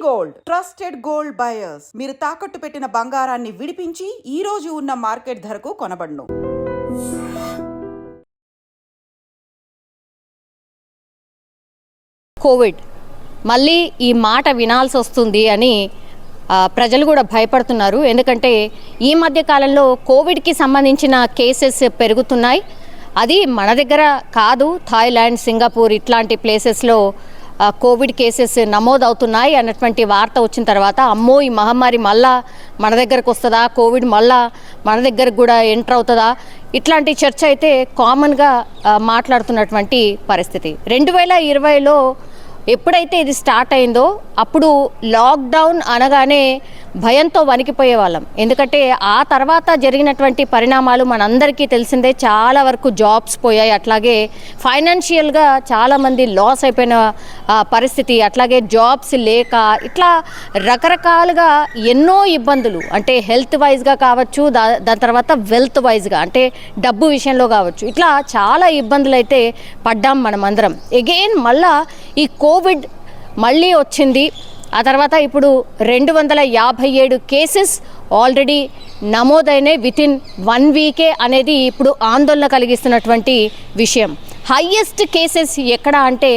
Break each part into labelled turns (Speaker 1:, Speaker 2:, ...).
Speaker 1: Gold trusted gold buyers మీరు తాకట్టు పెట్టిన బంగారాన్ని విడిపించి ఈ రోజు ఉన్న మార్కెట్ ధరకు కొనబడును.
Speaker 2: కోవిడ్ మళ్ళీ ఈ మాట వినాల్సి వస్తుంది అని ప్రజలు కూడా భయపడుతున్నారు. ఎందుకంటే ఈ మధ్య కాలంలో కోవిడ్కి సంబంధించిన కేసెస్ పెరుగుతున్నాయి. అది మన దగ్గర కాదు, థాయిలాండ్, సింగపూర్ ఇట్లాంటి ప్లేసెస్లో కోవిడ్ కేసెస్ నమోదవుతున్నాయి అన్నటువంటి వార్త వచ్చిన తర్వాత అమ్మో ఈ మహమ్మారి మళ్ళా మన దగ్గరకు వస్తుందా, కోవిడ్ మళ్ళా మన దగ్గరకు కూడా ఎంటర్ అవుతుందా, ఇట్లాంటి చర్చ అయితే కామన్గా మాట్లాడుతున్నటువంటి పరిస్థితి. 2020లో ఎప్పుడైతే ఇది స్టార్ట్ అయిందో అప్పుడు లాక్డౌన్ అనగానే భయంతో వణికిపోయే వాళ్ళం. ఎందుకంటే ఆ తర్వాత జరిగినటువంటి పరిణామాలు మనందరికీ తెలిసిందే. చాలా వరకు జాబ్స్ పోయాయి, అట్లాగే ఫైనాన్షియల్గా చాలామంది లాస్ అయిపోయిన పరిస్థితి, అట్లాగే జాబ్స్ లేక ఇట్లా రకరకాలుగా ఎన్నో ఇబ్బందులు, అంటే హెల్త్ వైజ్గా కావచ్చు, దాని తర్వాత వెల్త్ వైజ్గా అంటే డబ్బు విషయంలో కావచ్చు, ఇట్లా చాలా ఇబ్బందులు అయితే పడ్డాం మనం అందరం. ఎగైన్ మళ్ళా ఈ కోవిడ్ మళ్ళీ వచ్చింది. ఆ తర్వాత ఇప్పుడు 257 కేసెస్ ఆల్రెడీ నమోదైనాయి వితిన్ 1 వీకే అనేది ఇప్పుడు ఆందోళన కలిగిస్తున్నటువంటి విషయం. హైయెస్ట్ కేసెస్ ఎక్కడ అంటే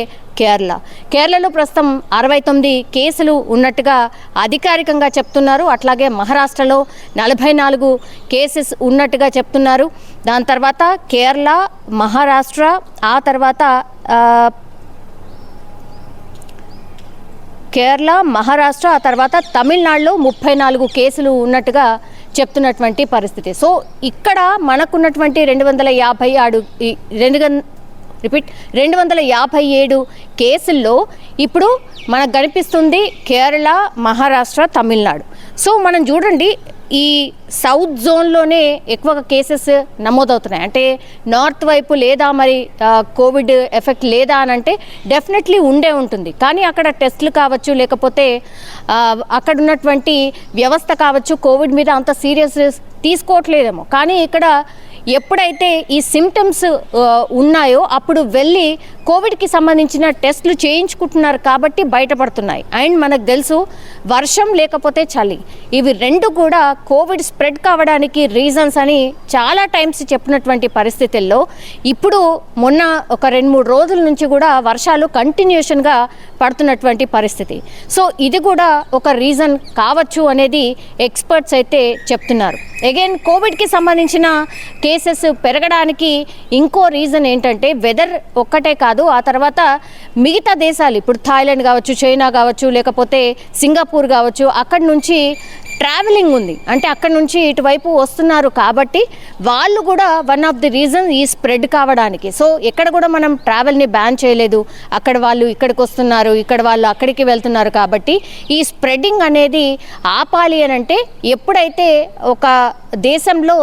Speaker 2: కేరళలో ప్రస్తుతం 69 కేసులు ఉన్నట్టుగా అధికారికంగా చెప్తున్నారు. అట్లాగే మహారాష్ట్రలో 44 కేసెస్ ఉన్నట్టుగా చెప్తున్నారు. దాని తర్వాత కేరళ, మహారాష్ట్ర, ఆ తర్వాత కేరళ, మహారాష్ట్ర, ఆ తర్వాత తమిళనాడులో 34 కేసులు ఉన్నట్టుగా చెప్తున్నటువంటి పరిస్థితి. సో ఇక్కడ మనకున్నటువంటి 257 కేసుల్లో ఇప్పుడు మనకు కనిపిస్తుంది కేరళ, మహారాష్ట్ర, తమిళనాడు. సో మనం చూడండి, ఈ సౌత్ జోన్లోనే ఎక్కువగా కేసెస్ నమోదవుతున్నాయి. అంటే నార్త్ వైపు లేదా మరి కోవిడ్ ఎఫెక్ట్ లేదా అని అంటే డెఫినెట్లీ ఉంటుంది. కానీ అక్కడ టెస్టులు కావచ్చు, లేకపోతే అక్కడ ఉన్నటువంటి వ్యవస్థ కావచ్చు కోవిడ్ మీద అంత సీరియస్ తీసుకోవట్లేదేమో. కానీ ఇక్కడ ఎప్పుడైతే ఈ సిమ్టమ్స్ ఉన్నాయో అప్పుడు వెళ్ళి కోవిడ్కి సంబంధించిన టెస్టులు చేయించుకుంటున్నారు కాబట్టి బయటపడుతున్నాయి. అండ్ మనకు తెలుసు వర్షం లేకపోతే చలి, ఇవి రెండు కూడా కోవిడ్ స్ప్రెడ్ కావడానికి రీజన్స్ అని చాలా టైమ్స్ చెప్పినటువంటి పరిస్థితుల్లో ఇప్పుడు మొన్న ఒక 2-3 రోజుల నుంచి కూడా వర్షాలు కంటిన్యూషన్గా పడుతున్నటువంటి పరిస్థితి. సో ఇది కూడా ఒక రీజన్ కావచ్చు అనేది ఎక్స్పర్ట్స్ అయితే చెప్తున్నారు. అగైన్ కోవిడ్కి సంబంధించిన కేసెస్ పెరగడానికి ఇంకో రీజన్ ఏంటంటే వెదర్ ఒక్కటే కాదు, ఆ తర్వాత మిగతా దేశాలు, ఇప్పుడు థాయిలాండ్ కావచ్చు, చైనా కావచ్చు, లేకపోతే సింగపూర్ కావచ్చు, అక్కడి నుంచి ట్రావెలింగ్ ఉంది. అంటే అక్కడ నుంచి ఇటువైపు వస్తున్నారు కాబట్టి వాళ్ళు కూడా వన్ ఆఫ్ ది రీజన్ ఈ స్ప్రెడ్ కావడానికి. సో ఎక్కడ కూడా మనం ట్రావెల్ని బ్యాన్ చేయలేదు, అక్కడ వాళ్ళు ఇక్కడికి వస్తున్నారు, ఇక్కడ వాళ్ళు అక్కడికి వెళ్తున్నారు. కాబట్టి ఈ స్ప్రెడ్డింగ్ అనేది ఆపాలి అని అంటే ఎప్పుడైతే ఒక దేశంలో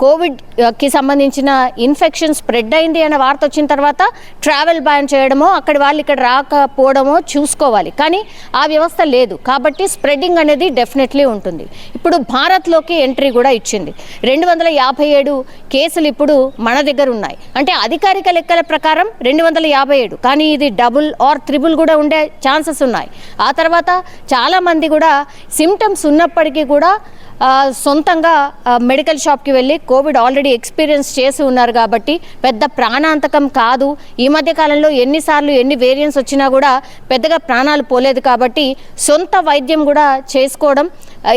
Speaker 2: కోవిడ్కి సంబంధించిన ఇన్ఫెక్షన్ స్ప్రెడ్ అయింది అనే వార్త వచ్చిన తర్వాత ట్రావెల్ బ్యాన్ చేయడమో, అక్కడి వాళ్ళు ఇక్కడ రాకపోవడమో చూసుకోవాలి. కానీ ఆ వ్యవస్థ లేదు కాబట్టి స్ప్రెడ్డింగ్ అనేది డెఫినెట్లీ ఉంటుంది. ఇప్పుడు భారత్లోకి ఎంట్రీ కూడా ఇచ్చింది. 257 కేసులు ఇప్పుడు మన దగ్గర ఉన్నాయి. అంటే అధికారిక లెక్కల ప్రకారం 257, కానీ ఇది డబుల్ ఆర్ త్రిబుల్ కూడా ఉండే ఛాన్సెస్ ఉన్నాయి. ఆ తర్వాత చాలామంది కూడా సిమ్టమ్స్ ఉన్నప్పటికీ కూడా సొంతంగా మెడికల్ షాప్కి వెళ్ళి కోవిడ్ ఆల్రెడీ ఎక్స్పీరియన్స్ చేసి ఉన్నారు కాబట్టి పెద్ద ప్రాణాంతకం కాదు. ఈ మధ్య కాలంలో ఎన్ని వేరియంట్స్ వచ్చినా కూడా పెద్దగా ప్రాణాలు పోలేదు కాబట్టి సొంత వైద్యం కూడా చేసుకోవడం,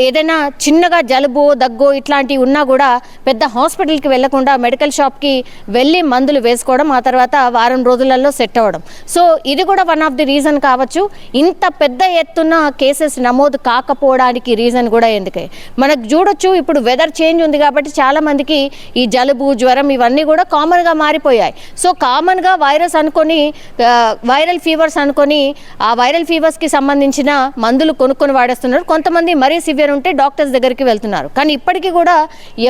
Speaker 2: ఏదైనా చిన్నగా జలుబు, దగ్గు ఇట్లాంటివి ఉన్నా కూడా పెద్ద హాస్పిటల్కి వెళ్లకుండా మెడికల్ షాప్కి వెళ్ళి మందులు వేసుకోవడం, ఆ తర్వాత వారం రోజులలో సెట్ అవ్వడం. సో ఇది కూడా వన్ ఆఫ్ ది రీజన్ కావచ్చు. ఇంత పెద్ద ఎత్తున కేసెస్ నమోదు కాకపోవడానికి రీజన్ కూడా ఎందుకే మనకు చూడొచ్చు. ఇప్పుడు వెదర్ చేంజ్ ఉంది కాబట్టి చాలా మందికి ఈ జలుబు, జ్వరం ఇవన్నీ కూడా కామన్గా మారిపోయాయి. సో కామన్గా వైరల్ ఫీవర్స్ అనుకొని ఆ వైరల్ ఫీవర్స్కి సంబంధించిన మందులు కొనుక్కొని వాడేస్తున్నారు. కొంతమంది మరీ సివియర్ ఉంటే డాక్టర్స్ దగ్గరికి వెళ్తున్నారు. కానీ ఇప్పటికీ కూడా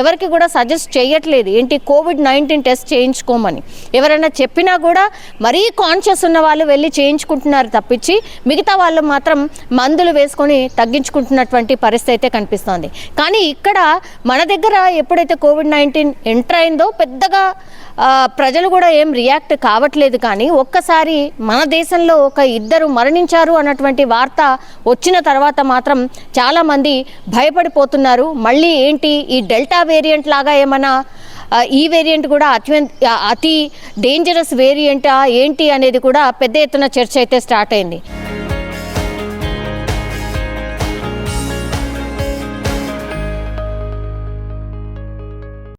Speaker 2: ఎవరికి కూడా సజెస్ట్ చేయట్లేదు ఏంటి COVID-19 టెస్ట్ చేయించుకోమని. ఎవరైనా చెప్పినా కూడా మరీ కాన్షియస్ ఉన్న వాళ్ళు వెళ్ళి చేయించుకుంటున్నారు తప్పించి మిగతా వాళ్ళు మాత్రం మందులు వేసుకొని తగ్గించుకుంటున్నటువంటి పరిస్థితి అయితే కనిపిస్తోంది. కానీ ఇక్కడ మన దగ్గర ఎప్పుడైతే COVID-19 ఎంటర్ అయిందో పెద్దగా ప్రజలు కూడా ఏం రియాక్ట్ కావట్లేదు. కానీ ఒక్కసారి మన దేశంలో ఒక 2 మరణించారు అన్నటువంటి వార్త వచ్చిన తర్వాత మాత్రం చాలామంది భయపడిపోతున్నారు. మళ్ళీ ఏంటి ఈ డెల్టా వేరియంట్ లాగా ఏమైనా ఈ వేరియంట్ కూడా అతి డేంజరస్ వేరియంటా ఏంటి అనేది కూడా పెద్ద ఎత్తున చర్చ అయితే స్టార్ట్ అయింది.